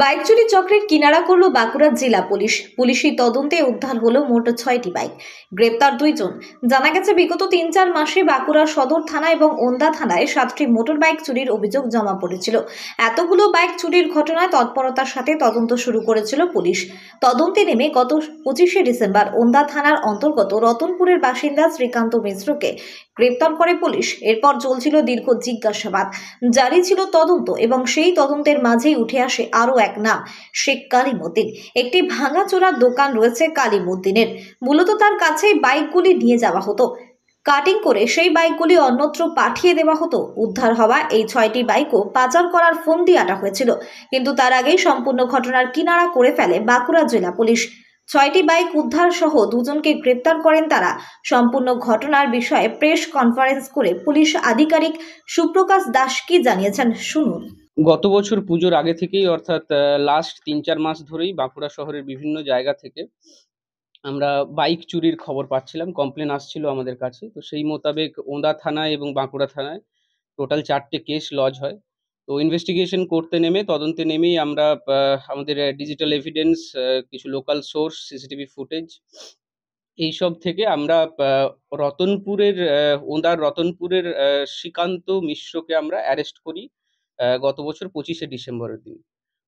Bike চুরি চক্রের কিনারা করল বাঁকুড়া জেলা পুলিশি তদন্তে উদ্ধার হলো মোট 6টি বাইক, গ্রেপ্তার 2 জন। জানা গেছে বিগত 3-4 মাসে বাঁকুড়া সদর থানা এবং ওন্দা থানায় 7টি মোটর বাইক চুরির অভিযোগ জমা পড়েছিল। এতগুলো বাইক চুরির ঘটনায় তৎপরতার সাথে তদন্ত শুরু করেছিল পুলিশ। তদন্তে নেমে গত 25শে ডিসেম্বর ওন্দা থানার অন্তর্গত রতনপুরের বাসিন্দা শ্রীকান্ত মিশ্রকে গ্রেপ্তার করে পুলিশ। এরপর চলছিল দীর্ঘ জিজ্ঞাসাবাদ, জারি ছিল তদন্ত এবং সেই তদন্তের মাঝেই উঠে আসে আরও এক নাম, শেখ কালিমুদ্দিন। একটি ভাঙাচোরার দোকান রয়েছে কালিমুদ্দিনের। মূলত তার কাছেই বাইকগুলি নিয়ে যাওয়া হতো, কাটিং করে সেই বাইকগুলি অন্যত্র পাঠিয়ে দেওয়া হতো। উদ্ধার হওয়া এই 6টি বাইকও পাচার করার ফন্দি আটা হয়েছিল, কিন্তু তার আগেই সম্পূর্ণ ঘটনার কিনারা করে ফেলে বাঁকুড়া জেলা পুলিশ। 6টি বাইক উদ্ধার সহ 2 জনকে গ্রেপ্তার করেন তারা। সম্পূর্ণ ঘটনার বিষয়ে প্রেস কনফারেন্স করে পুলিশ আধিকারিক সুপ্রকাশ দাস কি জানিয়েছেন, শুনুন। গত বছর পুজোর আগে থেকেই অর্থাৎ লাস্ট 3-4 মাস ধরেই বাঁকুড়া শহরের বিভিন্ন জায়গা থেকে আমরা বাইক চুরির খবর পাচ্ছিলাম, কমপ্লেন আসছিল আমাদের কাছে। তো সেই মোতাবেক ওন্দা থানায় এবং বাঁকুড়া থানায় টোটাল 4টে কেস লজ হয়। তো ইনভেস্টিগেশন করতে নেমে, তদন্তে নেমেই আমরা আমাদের ডিজিটাল এভিডেন্স, কিছু লোকাল সোর্স, সিসিটিভি ফুটেজ এইসব থেকে আমরা রতনপুরের ওন্দার রতনপুরের শ্রীকান্ত মিশ্রকে আমরা অ্যারেস্ট করি গত বছর 25শে ডিসেম্বরের দিন।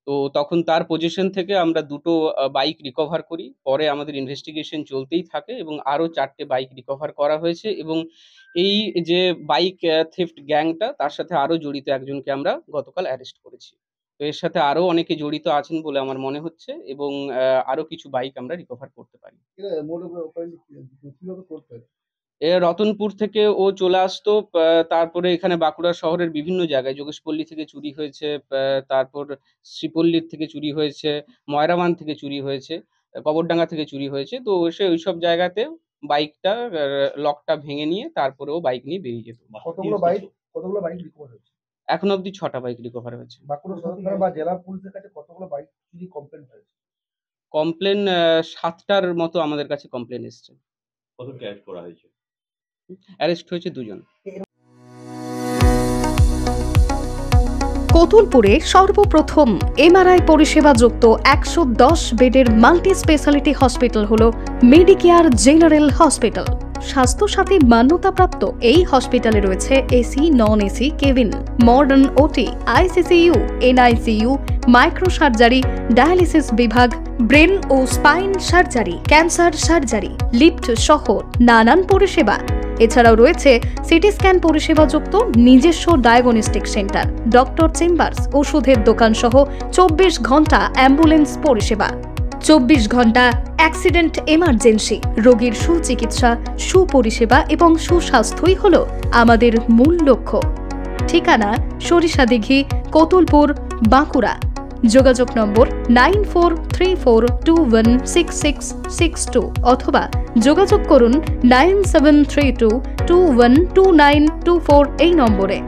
তো তখন তার পজিশন থেকে আমরা 2টো বাইক রিকভার করি। পরে আমাদের ইনভেস্টিগেশন চলতেই থাকে এবং আরও 4টে বাইক রিকভার করা হয়েছে এবং এই যে বাইক থেফট গ্যাংটা, তার সাথে আরও জড়িত একজনকে আমরা গতকাল অ্যারেস্ট করেছি। তো এর সাথে আরও অনেকে জড়িত আছেন বলে আমার মনে হচ্ছে এবং আরও কিছু বাইক আমরা রিকভার করতে পারি। রতনপুর থেকে ও চলে আসতো, তারপরে এখানে বাঁকুড়া শহরের বিভিন্ন জায়গায় যোগেশপল্লী থেকে চুরি হয়েছে, তারপর শ্রীপল্লীর থেকে চুরি হয়েছে, ময়রাবান থেকে চুরি হয়েছে, কবরডাঙ্গা থেকে চুরি হয়েছে। তো সে ওইসব জায়গাতে বাইকটা লকটা ভেঙে নিয়ে তারপরে ও বাইক নিয়ে বেরিয়ে যেত। কতগুলো বাইক রিকভার হয়েছে? এখন অবধি 6টা বাইক রিকভার হয়েছে। বাঁকুড়া সদর থানা বা জেলা পুলিশের কাছে কতগুলো বাইক চুরি কমপ্লেন হয়েছে? কমপ্লেন 7টার মতো আমাদের কাছে কমপ্লেন এসছে। কতকে অ্যারেস্ট করা হয়েছে? অ্যারেস্ট হয়েছে 2 জন। কতুলপুরে সর্বপ্রথম এমআরআই পরিষেবা যুক্ত 110 বেডের মাল্টি স্পেশালিটি হসপিটাল হলো মেডিকেয়ার জেনারেল হসপিটাল। স্বাস্থ্যসাথী মান্যতাপ্রাপ্ত এই হসপিটালে রয়েছে AC, non AC cabin, modern OT, ICCU, NICU, micro surgery, dialysis বিভাগ, ব্রেন ও spine surgery, cancer surgery, lift সহ নানান পরিষেবা। এছাড়াও রয়েছে সিটি স্ক্যান পরিষেবা যুক্ত নিজস্ব ডায়াগনস্টিক সেন্টার, ডক্টর চেম্বার্স, ওষুধের দোকান সহ 24 ঘন্টা অ্যাম্বুলেন্স পরিষেবা, 24 ঘন্টা অ্যাক্সিডেন্ট এমার্জেন্সি। রোগীর সুচিকিৎসা, সুপরিষেবা এবং সুস্বাস্থ্যই হল আমাদের মূল লক্ষ্য। ঠিকানা সরিষাদিঘি, কতুলপুর, বাঁকুড়া। যোগাযোগ নম্বর 9434216662 অথবা যোগাযোগ করুন 9732212924 এই নম্বরে।